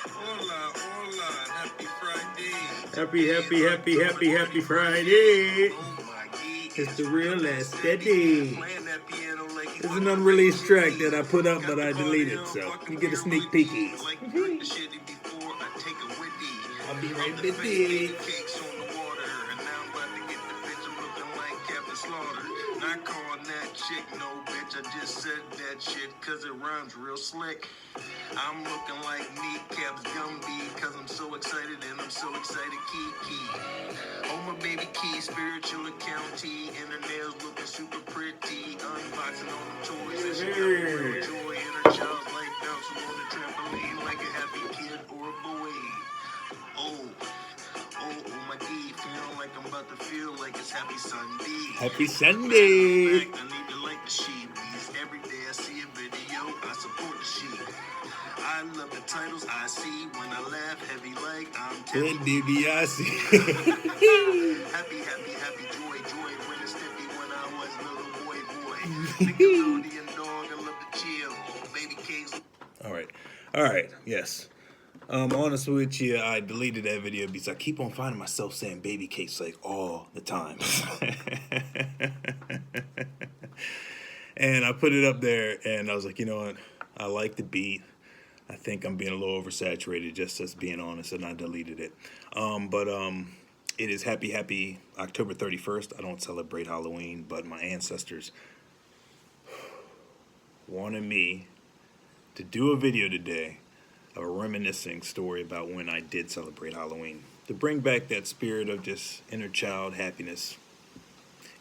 Hola, hola, happy Friday. Happy Friday. Oh my God. It's the real last steady. It's an unreleased track that I put up, but I deleted, so you get a sneak peeky. I'll be right with it. Not calling that chick no bitch, I just said that shit cause it rhymes real slick. I'm looking like kneecaps Gumby cause I'm so excited and I'm so excited Kiki. Oh my baby Key, spiritual accountie, and her nails looking super pretty. Unboxing all the toys and she got real joy in her child's life, bouncing on the trampoline like a happy kid or a boy. Oh my God, feeling like I'm about to feel like it's Happy Sunday. Happy Sunday. I need to like the sheepies. Every day I see a video, I support the sheep. I love the titles I see when I laugh heavy like I'm Good DiBiase. Happy, joy, when it's stiffy when I was little boy. Nickelodeon dog, I love the chill. Baby cakes. All right, yes. Honestly with you, I deleted that video because I keep on finding myself saying baby cakes like all the time. And I put it up there and I was like, you know what? I like the beat. I think I'm being a little oversaturated, just as being honest, and I deleted it. But it is happy October 31st. I don't celebrate Halloween, but my ancestors wanted me to do a video today, a reminiscing story about when I did celebrate Halloween, to bring back that spirit of just inner child happiness.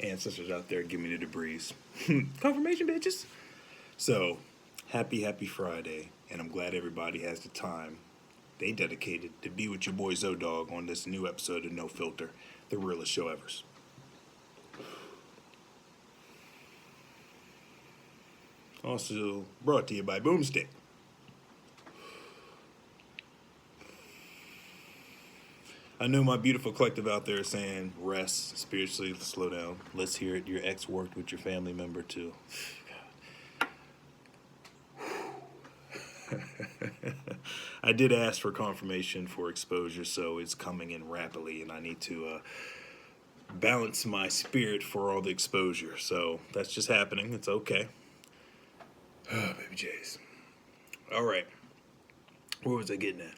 Ancestors out there, give me the breeze. Confirmation, bitches. So, happy Friday, and I'm glad everybody has the time they dedicated to be with your boy Zodog on this new episode of No Filter, the realest show ever. Also brought to you by Boomstick. I know my beautiful collective out there is saying, rest, spiritually, slow down. Let's hear it. Your ex worked with your family member too. I did ask for confirmation for exposure, so it's coming in rapidly, and I need to balance my spirit for all the exposure. So that's just happening. It's okay. Baby J's. All right. Where was I getting at?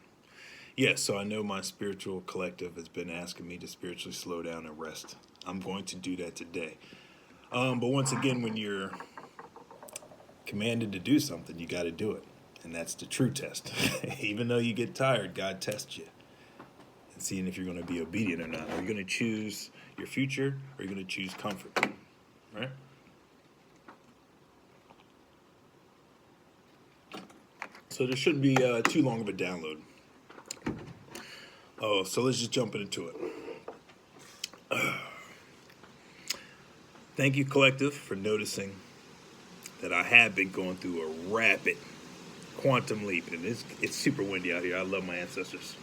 Yes, so I know my spiritual collective has been asking me to spiritually slow down and rest. I'm going to do that today. But once again, when you're commanded to do something, you got to do it. And that's the true test. Even though you get tired, God tests you. And seeing if you're going to be obedient or not. Are you going to choose your future or are you going to choose comfort? Right? So there shouldn't be too long of a download. Oh, so let's just jump into it. Thank you, collective, for noticing that I have been going through a rapid quantum leap, and it's super windy out here. I love my ancestors.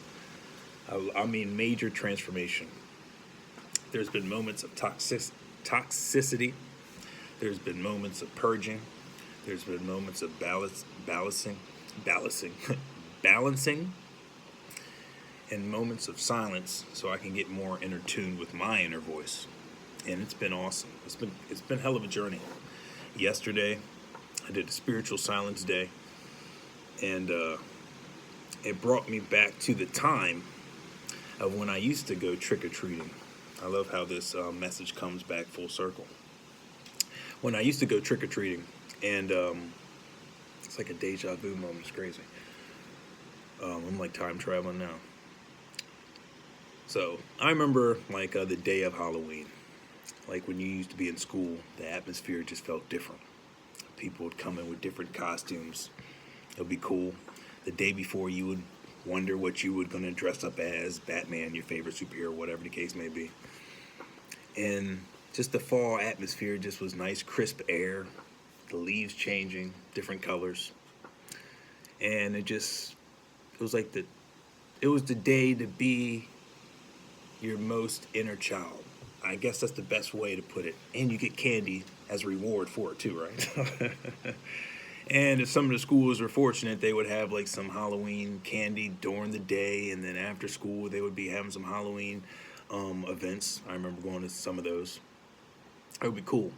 I mean major transformation. There's been moments of toxicity. There's been moments of purging. There's been moments of balancing, and moments of silence, so I can get more in tune with my inner voice. And it's been awesome. It's been a hell of a journey. Yesterday, I did a spiritual silence day, and it brought me back to the time of when I used to go trick-or-treating. I love how this message comes back full circle. When I used to go trick-or-treating, and it's like a deja vu moment. It's crazy. I'm like time traveling now. So I remember like the day of Halloween, like when you used to be in school, the atmosphere just felt different. People would come in with different costumes. It would be cool. The day before, you would wonder what you were going to dress up as, Batman, your favorite superhero, whatever the case may be. And just the fall atmosphere just was nice, crisp air, the leaves changing, different colors. And it was the day to be your most inner child. I guess that's the best way to put it. And you get candy as a reward for it too, right? And if some of the schools were fortunate, they would have like some Halloween candy during the day, and then after school they would be having some Halloween events. I remember going to some of those. It would be cool.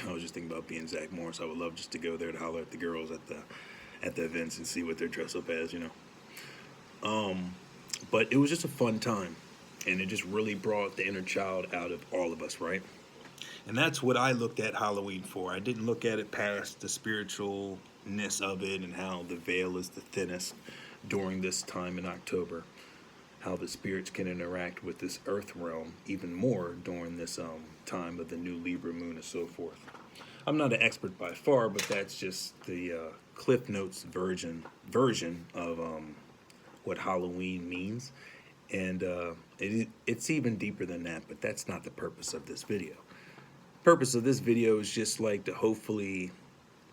I was just thinking about being Zach Morris. I would love just to go there to holler at the girls at the events and see what they're dressed up as, you know. But it was just a fun time, and it just really brought the inner child out of all of us, right? And that's what I looked at Halloween for. I didn't look at it past the spiritualness of it and how the veil is the thinnest during this time in October. How the spirits can interact with this earth realm even more during this time of the new Libra moon and so forth. I'm not an expert by far, but that's just the Cliff Notes version of what Halloween means. And it's even deeper than that, but that's not the purpose of this video. Purpose of this video is just like to hopefully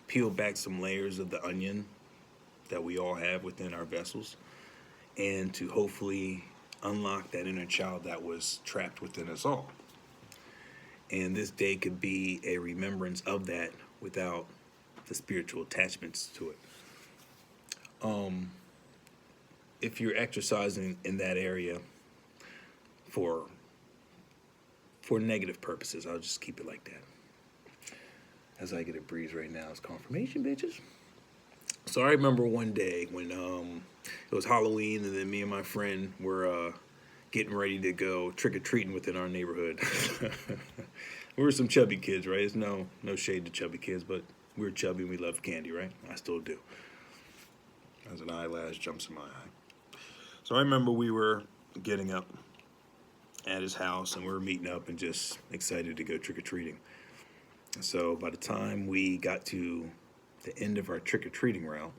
peel back some layers of the onion that we all have within our vessels, and to hopefully unlock that inner child that was trapped within us all. And this day could be a remembrance of that without the spiritual attachments to it. If you're exercising in that area for negative purposes, I'll just keep it like that. As I get a breeze right now, it's confirmation, bitches. So I remember one day when it was Halloween, and then me and my friend were getting ready to go trick-or-treating within our neighborhood. We were some chubby kids, right? It's no shade to chubby kids, but we were chubby and we loved candy, right? I still do. As an eyelash jumps in my eye. So I remember we were getting up at his house, and we were meeting up and just excited to go trick-or-treating. So by the time we got to the end of our trick-or-treating route,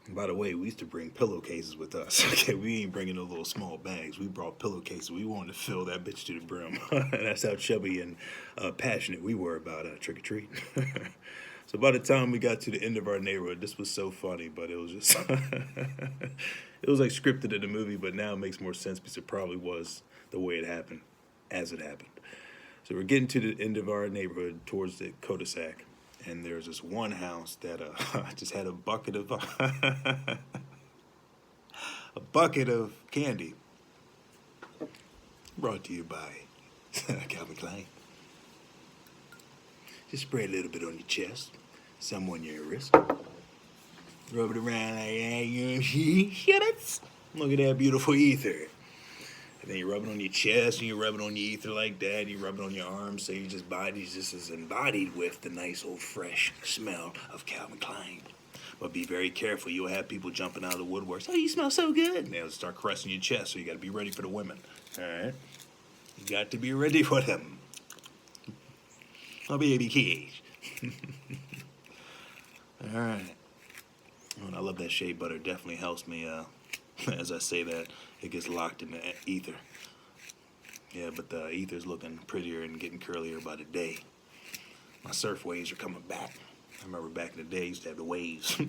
and by the way, we used to bring pillowcases with us. Okay, we ain't bringing no little small bags. We brought pillowcases. We wanted to fill that bitch to the brim. That's how chubby and passionate we were about trick-or-treat. So by the time we got to the end of our neighborhood, this was so funny, but it was just, it was like scripted in the movie, but now it makes more sense because it probably was the way it happened, as it happened. So we're getting to the end of our neighborhood towards the cul-de-sac, and there's this one house that just had a bucket of candy. Brought to you by Calvin Klein. Just spray a little bit on your chest, some on your wrist. Rub it around like that, you know, shit. Look at that beautiful ether. And then you rub it on your chest, and you rub it on your ether like that, and you rub it on your arms, so your body's just as embodied with the nice old fresh smell of Calvin Klein. But be very careful. You'll have people jumping out of the woodworks. Oh, you smell so good. And they'll start caressing your chest, so you got to be ready for the women. All right? You got to be ready for them. Oh, baby cage. All right. And I love that shea butter. Definitely helps me, as I say that, it gets locked in the ether. Yeah, but the ether's looking prettier and getting curlier by the day. My surf waves are coming back. I remember back in the day, I used to have the waves.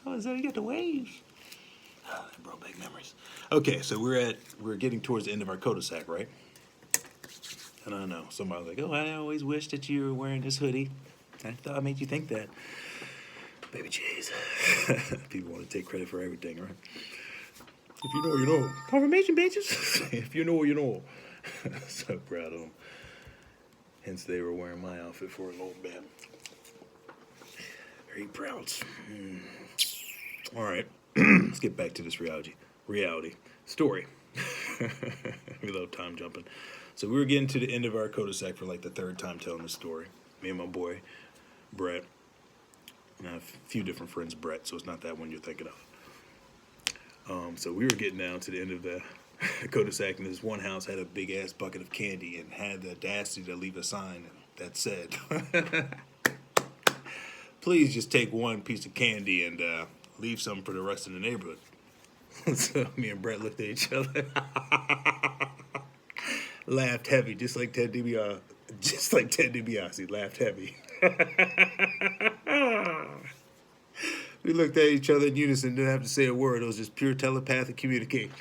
Oh, so you got the waves? Oh, that brought back memories. Okay, so we're getting towards the end of our cul-de-sac, right? And I know, somebody was like, oh, I always wish that you were wearing this hoodie. I thought I made you think that. Baby J's. People want to take credit for everything, right? If you know, you know. Confirmation, bitches. If you know, you know. So proud of them. Hence, they were wearing my outfit for a little bit. Very proud. All right. Let's get back to this reality story. We love time jumping. So we were getting to the end of our cul-de-sac for like the third time telling this story. Me and my boy, Brett. And I have a few different friends, Brett, so it's not that one you're thinking of. So we were getting down to the end of the cul-de-sac, and this one house had a big-ass bucket of candy and had the audacity to leave a sign that said, please just take one piece of candy and leave some for the rest of the neighborhood. So me and Brett looked at each other, laughed heavy, just like Ted DiBiase. Laughed heavy. We looked at each other in unison, didn't have to say a word. It was just pure telepathic communication.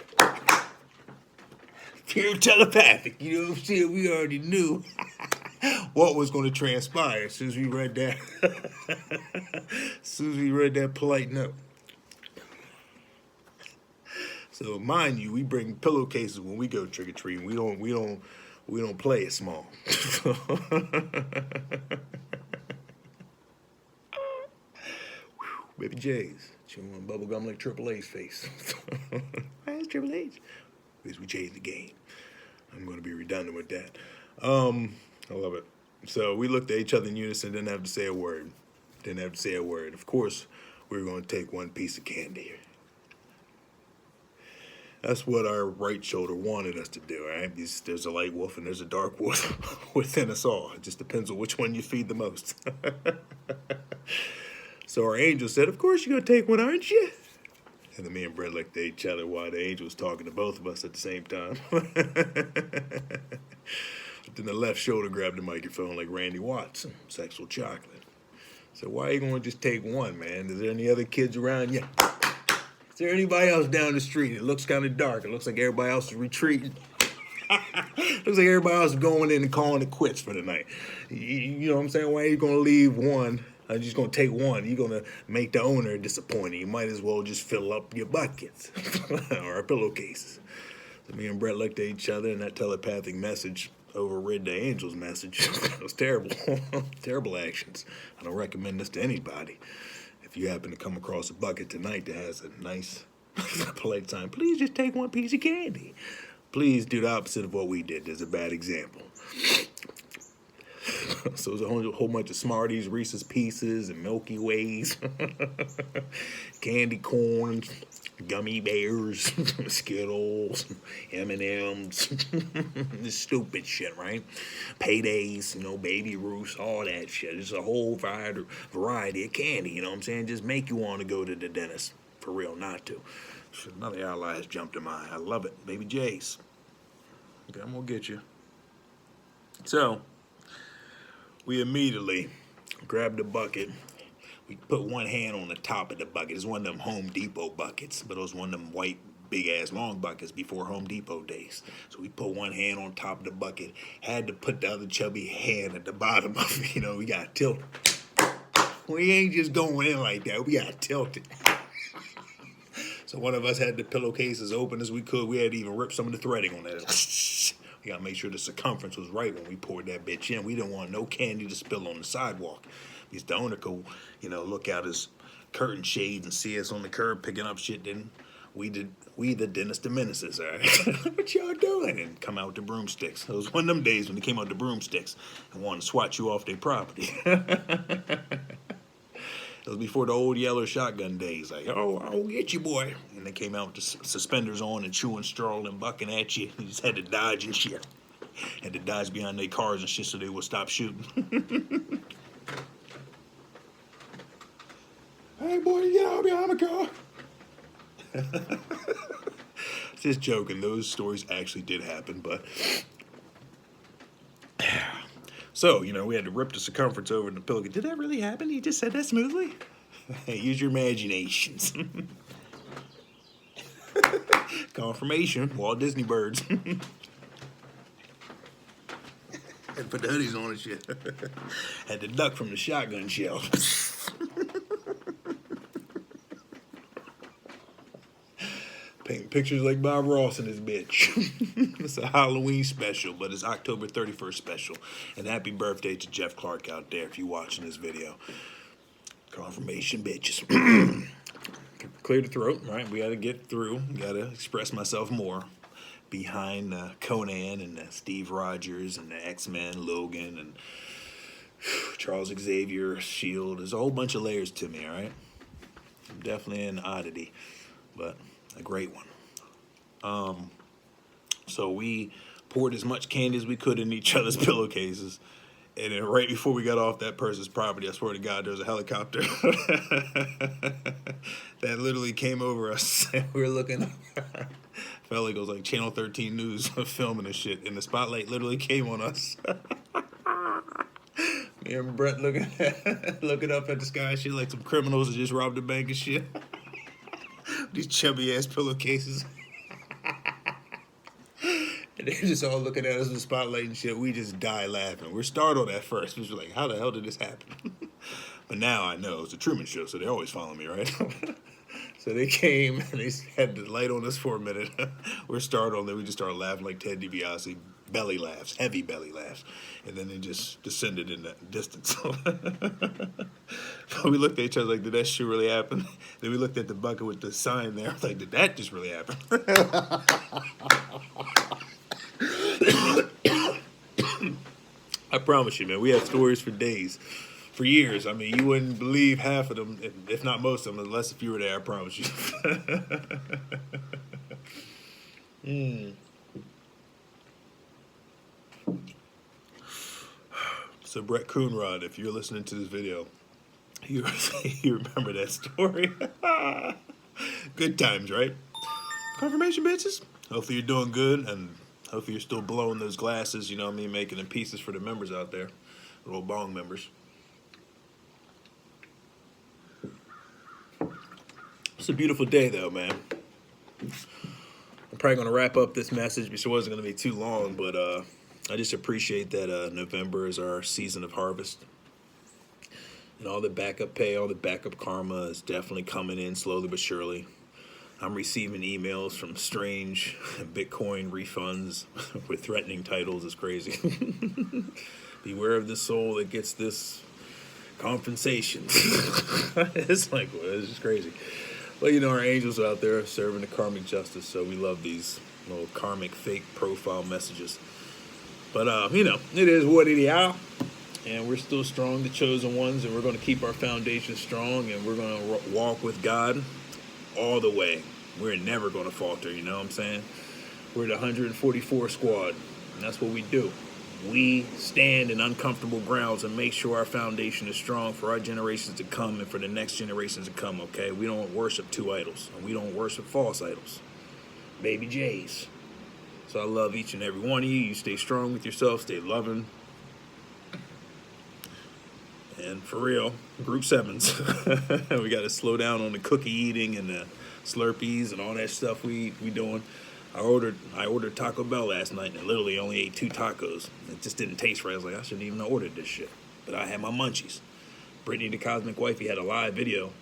Pure telepathic, you know what I'm saying? We already knew. what was going to transpire as soon as we read that. As soon as we read that polite note. So mind you, we bring pillowcases when we go trick or treating. We don't play it small. Baby J's chewing bubble gum like Triple H's face. That's Triple H. Because we changed the game. I'm going to be redundant with that. I love it. So we looked at each other in unison, didn't have to say a word. Of course, we were going to take one piece of candy. That's what our right shoulder wanted us to do, right? There's a light wolf and there's a dark wolf within us all. It just depends on which one you feed the most. So our angel said, of course you're going to take one, aren't you? And then me and Brett looked at each other while the angel was talking to both of us at the same time. Then the left shoulder grabbed the microphone like Randy Watson, sexual chocolate. So why are you going to just take one, man? Is there any other kids around you? Is there anybody else down the street? It looks kind of dark. It looks like everybody else is retreating. Looks like everybody else is going in and calling it quits for the night. You know what I'm saying? Why are you going to leave one? I'm just going to take one. You're going to make the owner disappointed. You might as well just fill up your buckets or our pillowcases. So me and Brett looked at each other, and that telepathic message overrid the angel's message. It was terrible. Terrible actions. I don't recommend this to anybody. If you happen to come across a bucket tonight that has a nice, polite sign, please just take one piece of candy. Please do the opposite of what we did. There's a bad example. So there's a whole bunch of Smarties, Reese's Pieces, and Milky Ways, candy corns, gummy bears, Skittles, M&Ms, this stupid shit, right? Paydays, Baby Ruths, all that shit. There's a whole variety of candy, you know what I'm saying? Just make you want to go to the dentist. For real, not to. So another ally has jumped in my eye. I love it. Baby Jace. Okay, I'm going to get you. So we immediately grabbed the bucket. We put one hand on the top of the bucket. It's one of them Home Depot buckets, but it was one of them white, big-ass long buckets before Home Depot days. So we put one hand on top of the bucket, had to put the other chubby hand at the bottom of it. We got tilted. We ain't just going in like that. We got tilted. So one of us had the pillowcases open as we could. We had to even rip some of the threading on that. We got to make sure the circumference was right when we poured that bitch in. We didn't want no candy to spill on the sidewalk. Because the owner could, look out his curtain shades and see us on the curb picking up shit. Then we the dentist the menaces, all right? What y'all doing? And come out with the broomsticks. It was one of them days when they came out with the broomsticks and wanted to swat you off their property. It was before the old yellow shotgun days. Like, oh, I'll get you, boy. And they came out with the suspenders on and chewing straw and bucking at you. You just had to dodge and shit. Had to dodge behind their cars and shit so they would stop shooting. Hey, boy, get out behind the car. Just joking. Those stories actually did happen, but... So, we had to rip the circumference over the pillow. Did that really happen? You just said that smoothly? Use your imaginations. Confirmation. Walt Disney birds. Had to put the hoodies on and shit. Had to duck from the shotgun shell. Painting pictures like Bob Ross in this bitch. It's a Halloween special, but it's October 31st special. And happy birthday to Jeff Clark out there if you're watching this video. Confirmation, bitches. Clear the throat, right? We got to get through. Got to express myself more. Behind Conan and Steve Rogers and the X-Men, Logan and Charles Xavier, S.H.I.E.L.D. There's a whole bunch of layers to me, all right? I'm definitely an oddity, but a great one. So we poured as much candy as we could in each other's pillowcases. And then right before we got off that person's property, I swear to God, there was a helicopter that literally came over us. And we were looking up. Felt like it was like Channel 13 News filming and shit. And the spotlight literally came on us. Me and Brett looking up at the sky and shit like some criminals that just robbed a bank and shit. These chubby ass pillowcases. And they're just all looking at us in the spotlight and shit. We just die laughing. We're startled at first. We're like, how the hell did this happen? But now I know it's a Truman Show, so they always follow me, right? So they came and they had the light on us for a minute. We're startled, and then we just started laughing like Ted DiBiase, belly laughs, heavy belly laughs. And then they just descended in the distance. We looked at each other like, did that shit really happen? Then we looked at the bucket with the sign there. Like, did that just really happen? I promise you, man, we have stories for days, for years. I mean, you wouldn't believe half of them, if not most of them, unless if you were there, I promise you. So, Brett Coonrod, if you're listening to this video, you remember that story. Good times, right? Confirmation, bitches. Hopefully you're doing good, and hopefully you're still blowing those glasses, you know what I mean, making them pieces for the members out there, little bong members. It's a beautiful day, though, man. I'm probably going to wrap up this message because it wasn't going to be too long, but I just appreciate that November is our season of harvest. And all the backup pay, all the backup karma is definitely coming in slowly but surely. I'm receiving emails from strange Bitcoin refunds with threatening titles. It's crazy. Beware of the soul that gets this compensation. It's like, well, it's just crazy. Well, you know, our angels are out there serving the karmic justice, so we love these little karmic fake profile messages. But, you know, it is what it is. And we're still strong, the chosen ones, and we're going to keep our foundation strong, and we're going to walk with God all the way. We're never going to falter, you know what I'm saying? We're the 144 squad, and that's what we do. We stand in uncomfortable grounds and make sure our foundation is strong for our generations to come and for the next generations to come, okay? We don't worship two idols, and we don't worship false idols. Baby J's. So I love each and every one of you. You stay strong with yourself, stay loving. And for real, group sevens. We got to slow down on the cookie eating and the Slurpees and all that stuff we doing. I ordered Taco Bell last night and I literally only ate 2 tacos. It just didn't taste right. I was like, I shouldn't even have ordered this shit. But I had my munchies. Brittany the Cosmic Wifey had a live video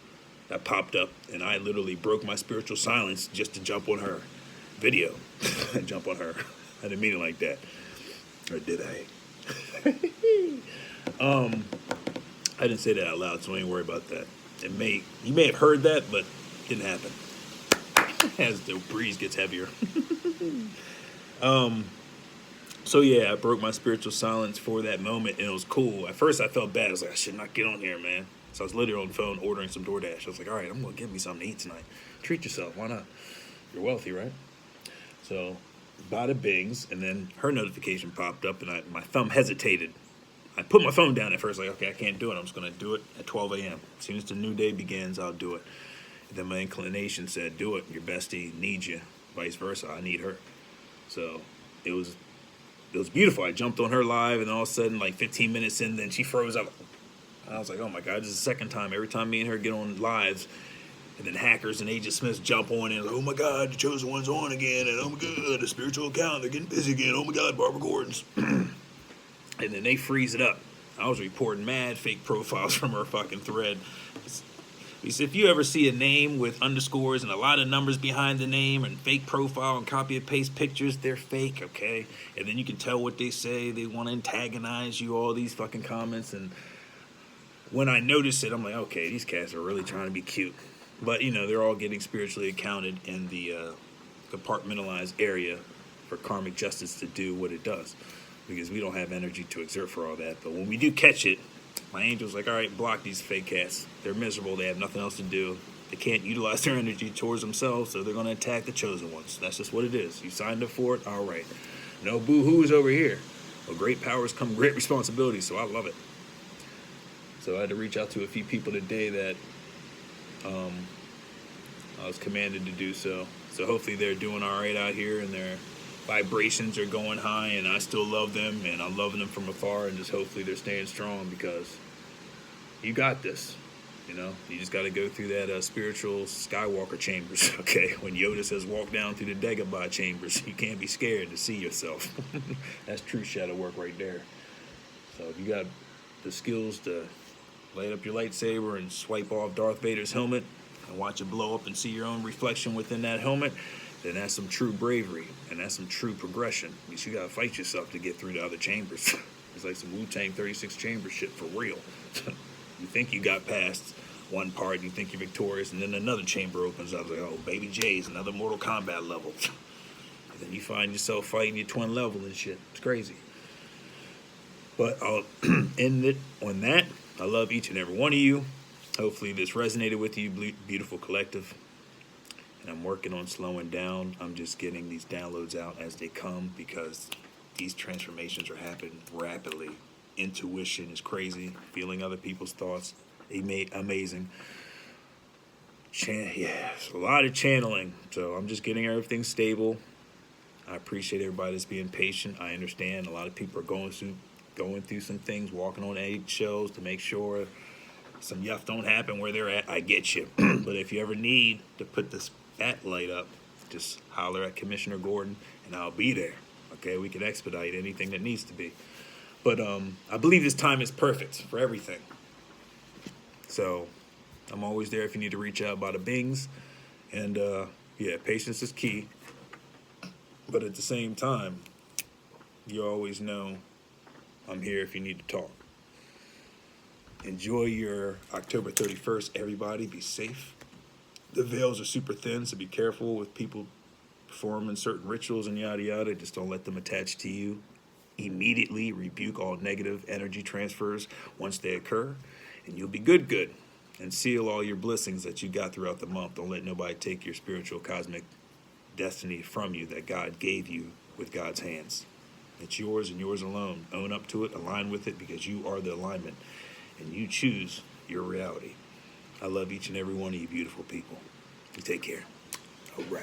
that popped up, and I literally broke my spiritual silence just to jump on her video. Jump on her. I didn't mean it like that. Or did I? I didn't say that out loud, so I ain't worry about that. You may have heard that, but it didn't happen. As the breeze gets heavier. So yeah, I broke my spiritual silence for that moment, and it was cool. At first, I felt bad. I was like, I should not get on here, man. So I was literally on the phone ordering some DoorDash. I was like, all right, I'm gonna get me something to eat tonight. Treat yourself. Why not? You're wealthy, right? So, bada bings, and then her notification popped up, and my thumb hesitated. I put my phone down at first, like, okay, I can't do it. I'm just going to do it at 12 a.m. As soon as the new day begins, I'll do it. And then my inclination said, do it. Your bestie needs you. Vice versa, I need her. So it was beautiful. I jumped on her live, and all of a sudden, like 15 minutes in, then she froze up. And I was like, oh, my God, this is the second time. Every time me and her get on lives, and then hackers and Agent Smiths jump on and like, oh, my God, the chosen one's on again. And oh, my God, the spiritual account, they're getting busy again. Oh, my God, Barbara Gordon's. And then they freeze it up. I was reporting mad fake profiles from her fucking thread. Because if you ever see a name with underscores and a lot of numbers behind the name and fake profile and copy and paste pictures, they're fake, okay? And then you can tell what they say. They want to antagonize you, all these fucking comments. And when I notice it, I'm like, okay, these cats are really trying to be cute. But, you know, they're all getting spiritually accounted in the compartmentalized area for karmic justice to do what it does. Because we don't have energy to exert for all that. But when we do catch it, my angel's like, all right, block these fake cats. They're miserable. They have nothing else to do. They can't utilize their energy towards themselves, so they're going to attack the chosen ones. That's just what it is. You signed up for it? All right. No boo-hoos over here. Well, great powers come great responsibilities, so I love it. So I had to reach out to a few people today that I was commanded to do so. So hopefully they're doing all right out here, and they're vibrations are going high, and I still love them, and I'm loving them from afar, and just hopefully they're staying strong, because you got this. You know, you just got to go through that spiritual Skywalker chambers, okay? When Yoda says walk down through the Dagobah chambers, you can't be scared to see yourself. That's true shadow work right there. So if you got the skills to light up your lightsaber and swipe off Darth Vader's helmet and watch it blow up and see your own reflection within that helmet, then that's some true bravery and that's some true progression. Because you got to fight yourself to get through the other chambers. It's like some Wu-Tang 36 chamber shit for real. You think you got past one part, you think you're victorious, and then another chamber opens up. Like, oh, Baby J's, another Mortal Kombat level. And then you find yourself fighting your twin level and shit. It's crazy. But I'll end it on that. I love each and every one of you. Hopefully this resonated with you, beautiful collective. And I'm working on slowing down. I'm just getting these downloads out as they come because these transformations are happening rapidly. Intuition is crazy. Feeling other people's thoughts, amazing. It's a lot of channeling. So I'm just getting everything stable. I appreciate everybody that's being patient. I understand a lot of people are going through some things, walking on eggshells to make sure some yuff don't happen where they're at. I get you. But if you ever need to put this bat light up, just holler at Commissioner Gordon and I'll be there. Okay, we can expedite anything that needs to be. But I believe this time is perfect for everything. So I'm always there if you need to reach out, bada bings. And yeah, patience is key. But at the same time, you always know I'm here if you need to talk. Enjoy your October 31st, everybody. Be safe. The veils are super thin, so be careful with people performing certain rituals and yada yada. Just don't let them attach to you. Immediately rebuke all negative energy transfers once they occur, and you'll be good. And seal all your blessings that you got throughout the month. Don't let nobody take your spiritual cosmic destiny from you that God gave you with God's hands. It's yours and yours alone. Own up to it, align with it, because you are the alignment, and you choose your reality. I love each and every one of you beautiful people. You take care. All right.